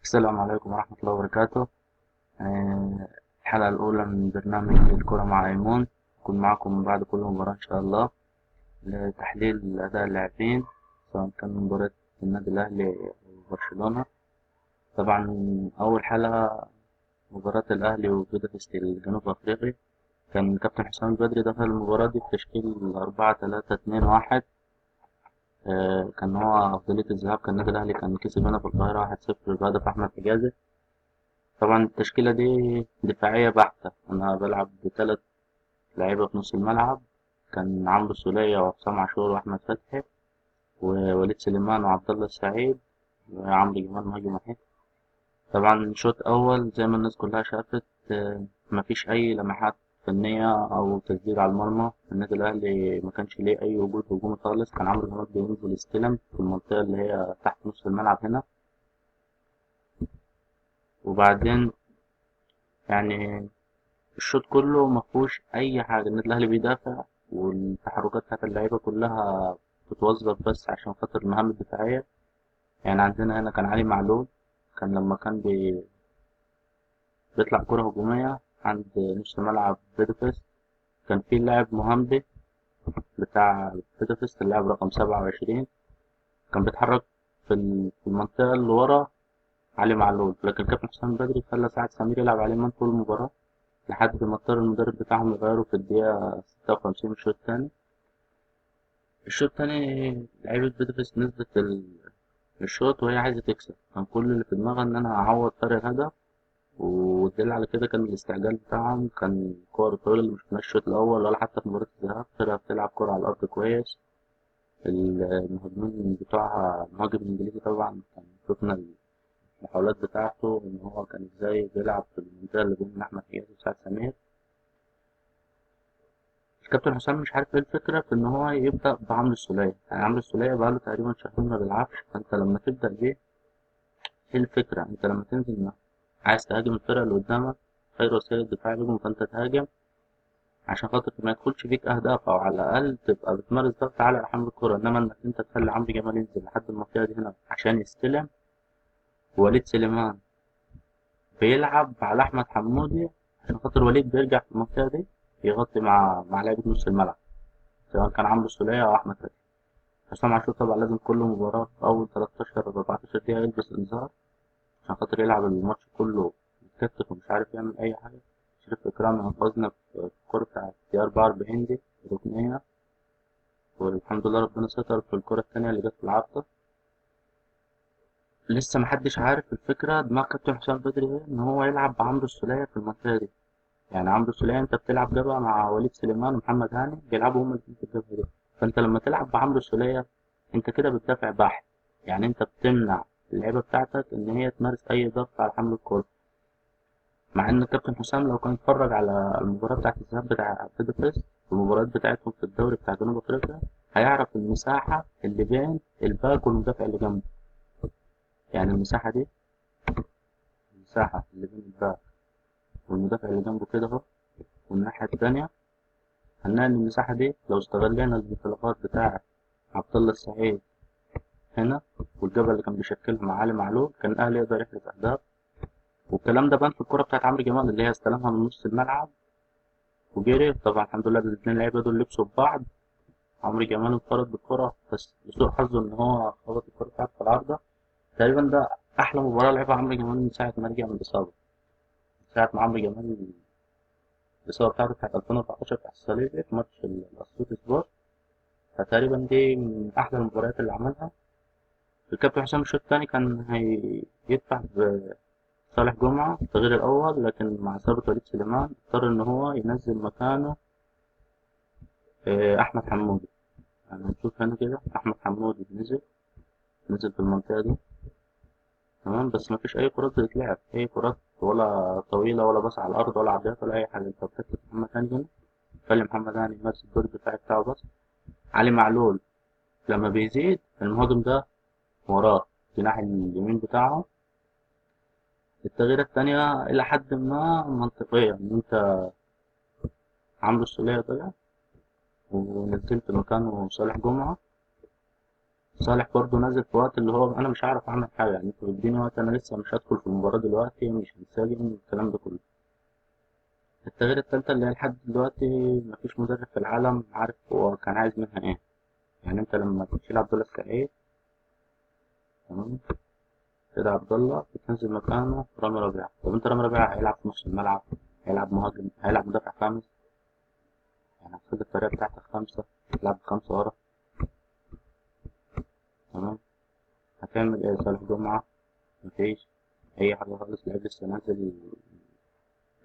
السلام عليكم ورحمة الله وبركاته. الحلقة الأولى من برنامج الكرة مع أيمون. أكون معكم بعد كل مباراة إن شاء الله لتحليل أداء اللاعبين، سواء كان مباراة النادي الأهلي وبرشلونة. طبعا أول حلقة مباراة الأهلي وبودابست الجنوب أفريقي، كان كابتن حسام البدري دخل المباراة دي بتشكيل 4-3-2-1. كان هو أفضلية الذهاب، كان النادي الأهلي كان كسب هنا في القاهرة 1-0 بهدف أحمد حجازي. طبعا التشكيلة دي دفاعية بحتة، أنا بلعب بثلاث لعيبة في نص الملعب، كان عمرو السولية وحسام عاشور وأحمد فتحي ووليد سليمان وعبد الله السعيد وعمرو جمال مهاجم وحيد. طبعا شوط أول زي ما الناس كلها شافت، مفيش أي لمحات فنية أو تسديد على المرمى. النادي الأهلي ما كانش ليه أي وجود هجومي خالص، كان عمرو جمال بينزل يستلم في المنطقة اللي هي تحت نص الملعب هنا. وبعدين يعني الشوط كله مفهوش أي حاجة، النادي الأهلي بيدافع والتحركات بتاعت اللعيبة كلها بتوظف بس عشان خاطر المهام الدفاعية. يعني عندنا هنا كان علي معلول، كان لما كان بيطلع كرة هجومية عند نص ملعب بيدافيست، كان في لاعب مهمبي بتاع بيدافيست، اللاعب رقم 27، كان بيتحرك في المنطقة اللي ورا علي معلول، لكن كابتن حسام بدري خلى سعد سمير يلعب عليه مان طول المباراة لحد ما اضطر المدرب بتاعهم يغيره في الدقيقة 56 من الشوط التاني. الشوط التاني لعيبة بيدرس نزلت الشوط وهي عايزة تكسب، كان كل اللي في دماغها إن أنا أعوض فرق الهدف، والدليل على كده كان الاستعجال بتاعهم، كان الكور الطويلة اللي مشفناش الشوط الأول ولا حتى في مباراة الذهاب، فرقة بتلعب كورة على الأرض كويس. المهاجمين بتوعها المهاجم الإنجليزي طبعا كان شفنا المحاولات بتاعته إن هو كان إزاي بيلعب في المنطقة اللي بين أحمد حجازي وسعد سمير. الكابتن حسام مش عارف ايه الفكرة في ان هو يبدأ بعمرو السولية، يعني عمرو السولية بقاله تقريبا شهرين ما بيلعبش، فانت لما تبدأ بيه ايه الفكرة؟ انت لما تنزل عايز تهاجم الفرقة اللي قدامك، خير وسيلة الدفاع بيهم فانت تهاجم عشان خاطر ما يدخلش فيك اهداف، او على الاقل تبقى بتمارس ضغط عالي على حمل الكرة، انما انك انت تخلي عمرو جمال ينزل لحد المنطقة دي هنا عشان يستلم، ووليد سليمان بيلعب على احمد حمودي عشان خاطر وليد بيرجع في المنطقة دي يغطي مع لعيبة نص الملعب، سواء كان عمرو السولية او احمد فتحي. حسام عاشور طبعا لازم كل مباراة في أول 13 14 دقيقة يلبس إنذار عشان خاطر يلعب الماتش كله متكتف ومش عارف يعمل أي حاجة. شريف إكرامي أنقذنا في الكورة بتاعت الدقيقة 44 دي ركنية، والحمد لله ربنا ستر في الكورة التانية اللي جت في العارضة. لسه محدش عارف الفكرة دماغ كابتن حسام بدري إيه إن هو يلعب بعمرو السولية في المنطقة دي. يعني عمرو السولية أنت بتلعب جبهة مع وليد سليمان ومحمد هاني بيلعبوا هما الاتنين في الجبهة دي، فأنت لما تلعب بعمرو السولية انت كده بتدافع بحت، يعني انت بتمنع اللعيبه بتاعتك ان هي تمارس اي ضغط على حمل الكوره. مع ان الكابتن حسام لو كان اتفرج على المباراه بتاعت الذهاب بتاع بيدافيست والمباريات بتاعتهم في الدوري بتاع جنوب افريقيا، هيعرف المساحه اللي بين الباك والمدافع اللي جنبه. يعني المساحه دي، المساحه اللي بين الباك والمدافع اللي جنبه كده اهو، والناحيه التانيه هنلاقي ان المساحه دي لو استغلينا الانطلاقات بتاعه عبد الله السعيد هنا والجبهه اللي كان بيشكلها مع علي معلول، كان الاهلي يقدر يحرز اهداف. والكلام ده بان في الكرة بتاعت عمرو جمال اللي هي استلمها من نص الملعب وجري، طبعا الحمد لله الاتنين لعيبة دول لبسوا في بعض، عمرو جمال انفرد بالكرة بس لسوء حظه ان هو خبط الكرة بتاعته في العارضة. تقريبا ده احلى مباراة لعبها عمرو جمال من ساعة ما رجع من الإصابة، من ساعة ما عمرو جمال الإصابة بتاعته بتاعت 2014 بتاعت الصليبي في ماتش الأسيوط سبورت، فتقريبا دي من أحلى المباريات اللي عملها. الكابتن حسام الشوط التاني كان هيدفع صالح جمعة التغيير الأول، لكن مع إصابة وليد سليمان اضطر إن هو ينزل مكانه أحمد حمودي. يعني هنشوف هنا كده أحمد حمودي نزل في المنطقة دي، تمام، بس مفيش أي كرات بتتلعب، أي كرات ولا طويلة ولا باص على الأرض ولا عرضيات ولا أي حاجة، أنت بتكتب محمد هاني هنا، خلي محمد هاني يمارس الدور الدفاعي بتاعه بس. علي معلول لما بيزيد المهاجم ده وراه جناح اليمين بتاعه. التغييرات التانية إلى حد ما منطقية، إن أنت عمرو السولية طلع ونزلت مكانه صالح جمعة، صالح برضه نازل في وقت اللي هو انا مش هعرف اعمل حاجه، يعني انتوا بتديني وقت انا لسه مش هدخل في المباراه دلوقتي، مش هنسجم الكلام ده كله. التغيير التالتة اللي هي لحد دلوقتي مفيش مدرب في العالم عارف هو كان عايز منها ايه. يعني انت لما تشيل عبد الله السعيد، تمام، كده عبد الله بتنزل مكانه رامي ربيعة. طب انت رامي ربيعة هيلعب في نص الملعب، هيلعب مهاجم، هيلعب مدافع خامس، يعني هتخلي الطريقة بتاعتك خمسة، تلعب خمسة ورا، تمام. هتعمل ايه صالح جمعة؟ مفيش أي حاجة خالص، لعيب لسه نازل،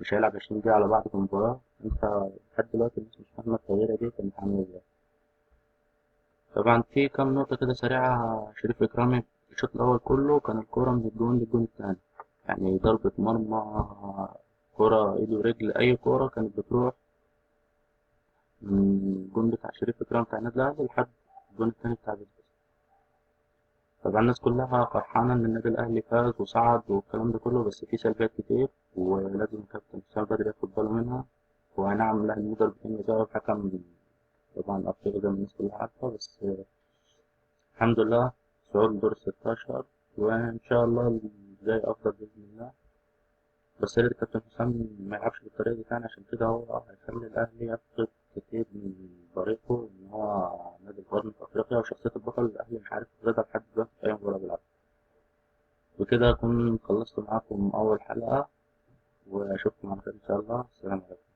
مش هيلعب 20 دقيقة على بعض في المباراة. انت لحد دلوقتي الناس مش فاهمة التغييرة دي كانت عاملة ازاي. طبعا في كام نقطة كده سريعة. شريف إكرامي الشوط الأول كله كان الكورة من الجون للجون التاني، يعني ضربة مرمى، كرة إيد ورجل، أي كورة كانت بتروح من الجون بتاع شريف إكرامي بتاع النادي الأهلي لحد الجون التاني بتاع بيراميدز. طبعا الناس كلها فرحانة إن النادي الأهلي فاز وصعد والكلام ده كله، بس في سلبيات كتير ولازم الكابتن حسام بدري ياخد باله منها. هو أي نعم الأهلي مدرب بتاعه حكم طبعا أفريقيا زي ما الناس كلها عارفة، بس الحمد لله صعود دور الستاشر، وإن شاء الله الجاي أفضل بإذن الله. بس يا ريت الكابتن حسام ما يلعبش بالطريقة دي تاني، عشان كده هو هيخلي الأهلي يفقد كتير من طريقه إن هو نادي القرن في أفريقيا، وشخصية البطل الأهلي مش عارف يفقدها لحد دلوقتي في أي مباراة بيلعبها. وكده أكون خلصت معاكم أول حلقة، وأشوفكم على خير إن شاء الله. السلام عليكم.